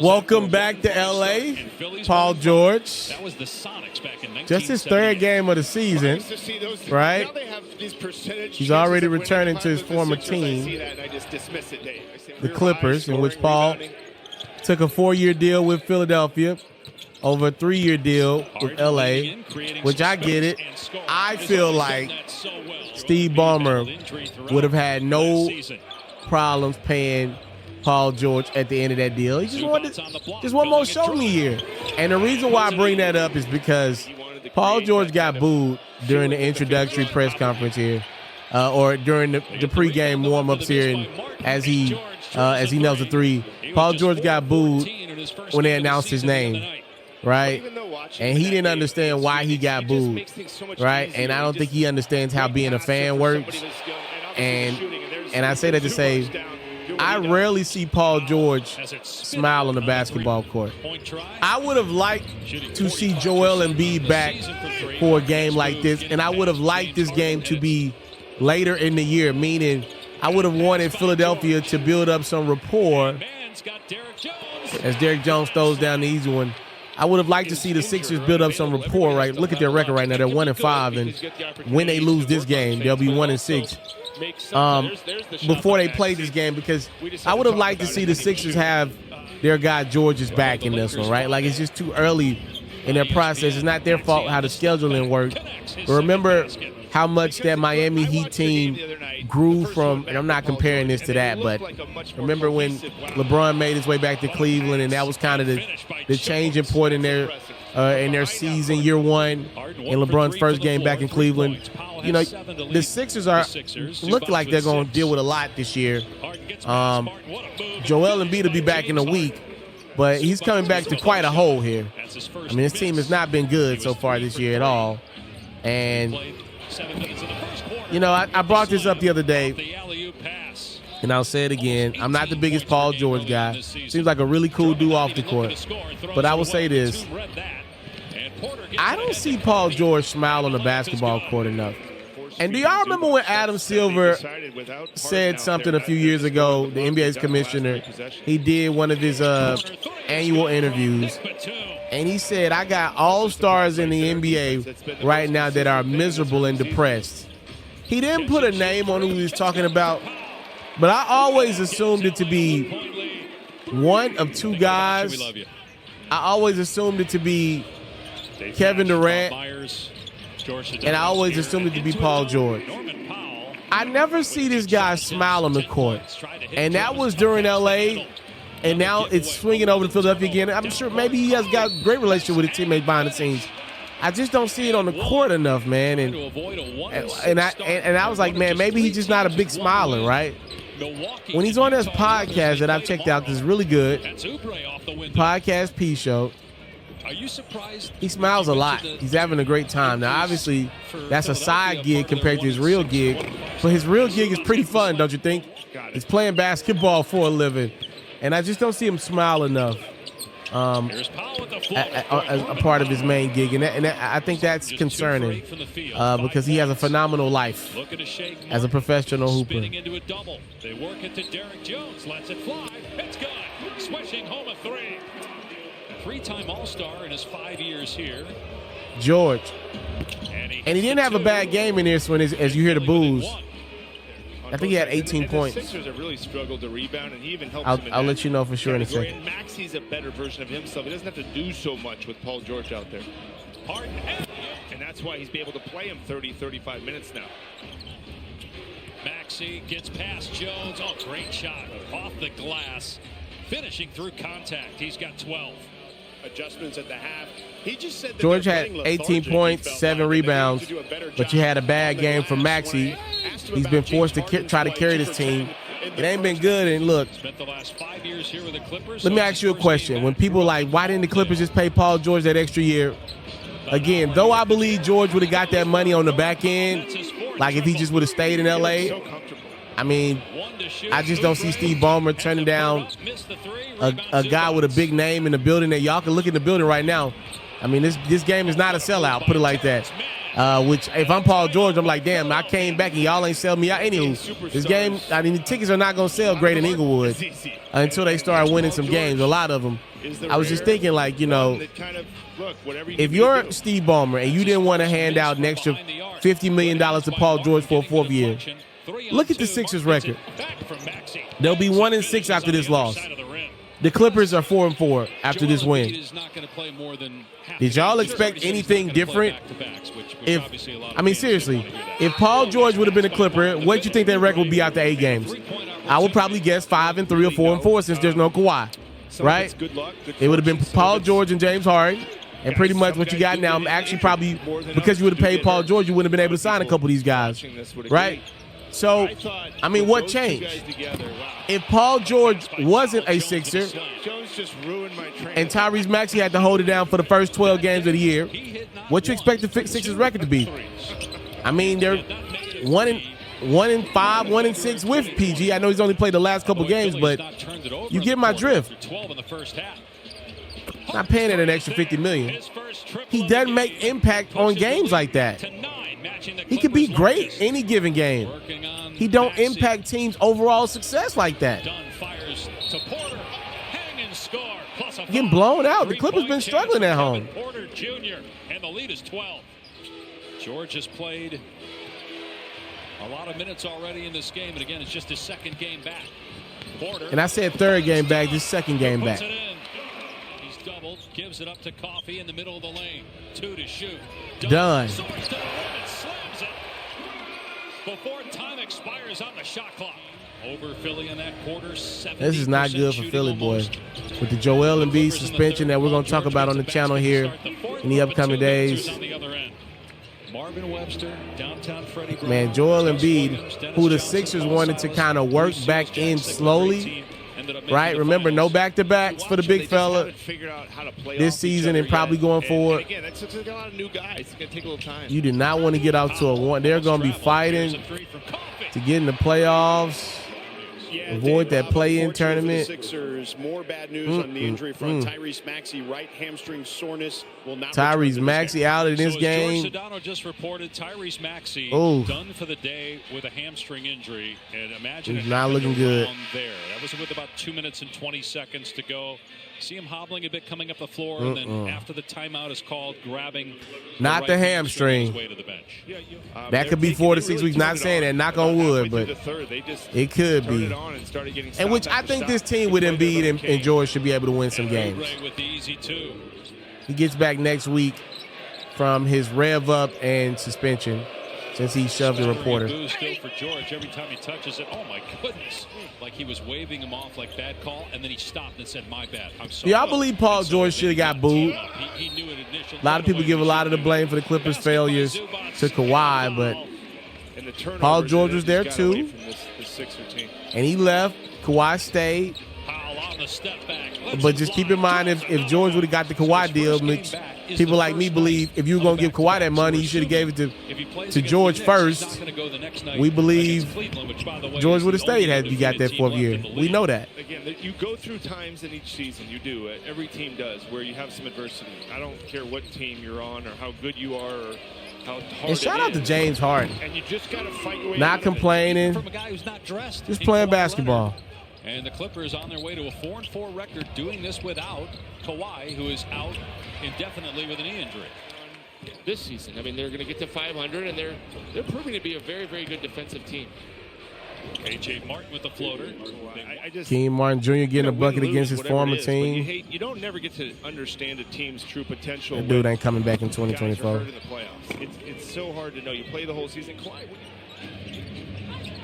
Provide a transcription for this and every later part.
Welcome back to L.A., Paul George. Just his third game of the season, right? He's already returning to his former team, the Clippers, in which Paul took a 4-year deal with Philadelphia over a 3-year deal with L.A., which I get it. I feel like Steve Ballmer would have had no problems paying Paul George at the end of that deal. He just one more show me year. And the reason why I bring that up is because Paul George got booed during the introductory press conference here, or during the pregame warm-ups here, and as he nails the three. Paul George got booed when they announced his name, right? And he didn't understand why he got booed, right? And I don't think he understands how being a fan works. And I say that to say, I rarely see Paul George smile on the basketball court. I would have liked to see Joel Embiid back for a game like this, and I would have liked this game to be later in the year, meaning I would have wanted Philadelphia to build up some rapport. As Derrick Jones throws down the easy one, I would have liked to see the Sixers build up some rapport, right? Look at their record right now. They're 1-5, and when they lose this game, they'll be 1-6. Before they play this game, because I would have liked to see the Sixers have their guy George's back in this one, right? Like, it's just too early in their process. It's not their fault how the scheduling worked. But remember how much that Miami Heat team grew from, and I'm not comparing this to that, but remember when LeBron made his way back to Cleveland, and that was kind of the changing point in their season, year one, in LeBron's first game back in Cleveland. You know, the Sixers look like they're going to deal with a lot this year. Joel Embiid will be back in a week, but he's coming back to quite a hole here. I mean, his team has not been good so far this year at all. And, you know, I brought this up the other day, and I'll say it again. I'm not the biggest Paul George guy. Seems like a really cool dude off the court. But I will say this. I don't see Paul George smile on the basketball court enough. And do y'all remember when Adam Silver said something a few years ago, the NBA's commissioner? He did one of his annual interviews, and he said, I got all-stars in the NBA right now that are miserable and depressed. He didn't put a name on who he was talking about, but I always assumed it to be one of two guys. I always assumed it to be Kevin Durant, and I always assumed it to be Paul George. I never see this guy smile on the court, and that was during L.A., and now it's swinging over to Philadelphia again. I'm sure maybe he has got a great relationship with his teammates behind the scenes. I just don't see it on the court enough, man. And I was like, man, maybe he's just not a big smiler, right? When he's on this podcast that I've checked out, this is really good, Podcast P Show, he smiles a lot. He's having a great time. Now, obviously, that's a side gig compared to his real gig, but his real gig is pretty fun, don't you think? He's playing basketball for a living, and I just don't see him smile enough as a part of his main gig, and I think that's concerning because he has a phenomenal life as a professional hooper. They work it to Derrick Jones, lets it fly. It's good. Swishing home a three. Three-time All-Star in his 5 years here. George. And he didn't have a bad game in this one as you hear the boos. I think he had 18 points. Sixers have really struggled to rebound, and he even helps I'll let you know for sure in a second. Maxi's a better version of himself. He doesn't have to do so much with Paul George out there. And that's why he's been able to play him 30, 35 minutes now. Maxey gets past Jones. Oh, great shot off the glass. Finishing through contact. He's got 12. Adjustments at the half. He just said that George had 18 points, 7 rebounds, but you had a bad game from Maxey. He's been forced to try to carry this team. It ain't been good. And look, let me ask you a question. When people are like, why didn't the Clippers just pay Paul George that extra year? Again, though I believe George would have got that money on the back end, like if he just would have stayed in L.A., I mean, I just don't see Steve Ballmer turning down a guy with a big name in the building that y'all can look in the building right now. I mean, this game is not a sellout, put it like that. Which, if I'm Paul George, I'm like, damn, I came back and y'all ain't sell me out. Anywho, this game, I mean, the tickets are not going to sell great in Inglewood until they start winning some games, a lot of them. I was just thinking, like, you know, if you're Steve Ballmer and you didn't want to hand out an extra $50 million to Paul George for a 4th year, look at the Sixers record. They'll be 1-6 after this loss. The Clippers are 4-4 after this win. Did y'all expect anything different? I mean, seriously, if Paul George would have been a Clipper, what do you think that record would be after 8 games? I would probably guess 5-3 or 4-4 since there's no Kawhi, right? It would have been Paul George and James Harden, and pretty much what you got now. Actually, probably because you would have paid Paul George, you wouldn't have been able to sign a couple of these guys, right? So, I mean, what changed? If Paul George wasn't a Sixer and Tyrese Maxey had to hold it down for the first 12 games of the year, what you expect the Sixers record to be? I mean, they're 1-5, 1-6 with PG. I know he's only played the last couple games, but you get my drift. Not paying it an extra $50 million. He doesn't make impact on games like that. He could be great any given game. He don't impact teams' overall success like that. Getting blown out. The Clippers been struggling at home. And the lead is 12. George has played a lot of minutes already in this game, and again, it's just his 2nd game back. And I said 3rd game back, this 2nd game back. He's doubled, gives it up to Coffey in the middle of the lane. 2 to shoot. Done. Slams it before time expires on the shot clock. Over Philly in that quarter. This is not good for Philly, boys. With the Joel Embiid suspension that we're going to talk about on the channel here in the upcoming days. Man, Joel Embiid, who the Sixers wanted to kind of work back in slowly, right? Remember, no back-to-backs for the big fella this season and probably going forward. You do not want to get out to a 1. They're going to be fighting to get in the playoffs. Avoid that play-in tournament. Sixers, more bad news on the injury front. Tyrese Maxey, right hamstring soreness, will not Tyrese Maxey out of this game. George Sedano just reported Tyrese Maxey done for the day with a hamstring injury. And imagine he's not looking good. There. That was with about 2 minutes and 20 seconds to go. See him hobbling a bit coming up the floor, and then after the timeout is called, grabbing not the hamstring. Way to the bench. That could be 4 to 6 weeks. Not saying that, knock on wood, but it could be. And which I think this team with Embiid and George should be able to win some games. He gets back next week from his rev up and suspension since he shoved the reporter. Still for George every time he touches it. Oh my goodness! Like he was waving him off like bad call, and then he stopped and said, "My bad, I'm sorry." Yeah, I believe Paul George should have got booed. He knew it initially. A lot of people give a lot of the blame for the Clippers' failures to Kawhi, but Paul George was there too, and he left. Kawhi stayed. But just keep in mind, if George would have got the Kawhi deal, people like me believe if you were going to give Kawhi that money, you should have gave it to George first. We believe George would have stayed had you got that 4th year. We know that. Again, you go through times in each season. You do. Every team does, where you have some adversity. I don't care what team you're on or how good you are or how hard and shout out to James Harden. And you just got to fight your way not complaining. From a guy who's not dressed. Just playing basketball. And the Clippers on their way to a 4-4 record, doing this without Kawhi, who is out indefinitely with a knee injury. This season, I mean, they're going to get to 500, and they're proving to be a very, very good defensive team. A.J. Martin with the floater. Keem Martin Jr. getting a bucket against his former team. You don't never get to understand a team's true potential. That dude ain't coming back in 2024. It's so hard to know. You play the whole season.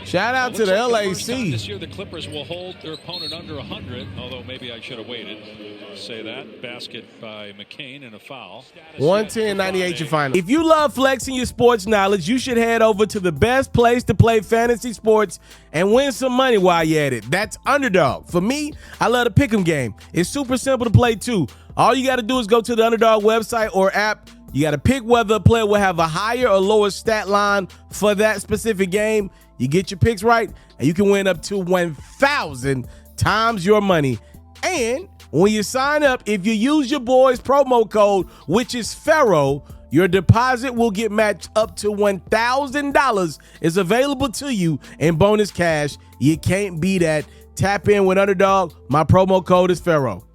Shout out to the LAC. This year, the Clippers will hold their opponent under 100, although maybe I should have waited to say that. Basket by McCain and a foul. 110-98 your final. If you love flexing your sports knowledge, you should head over to the best place to play fantasy sports and win some money while you're at it. That's Underdog. For me, I love the pick'em game. It's super simple to play too. All you got to do is go to the Underdog website or app. You got to pick whether a player will have a higher or lower stat line for that specific game. You get your picks right, and you can win up to 1,000 times your money. And when you sign up, if you use your boy's promo code, which is Ferro, Your deposit will get matched up to $1,000 is available to you in bonus cash. You can't beat that. Tap in with Underdog. My promo code is Ferro.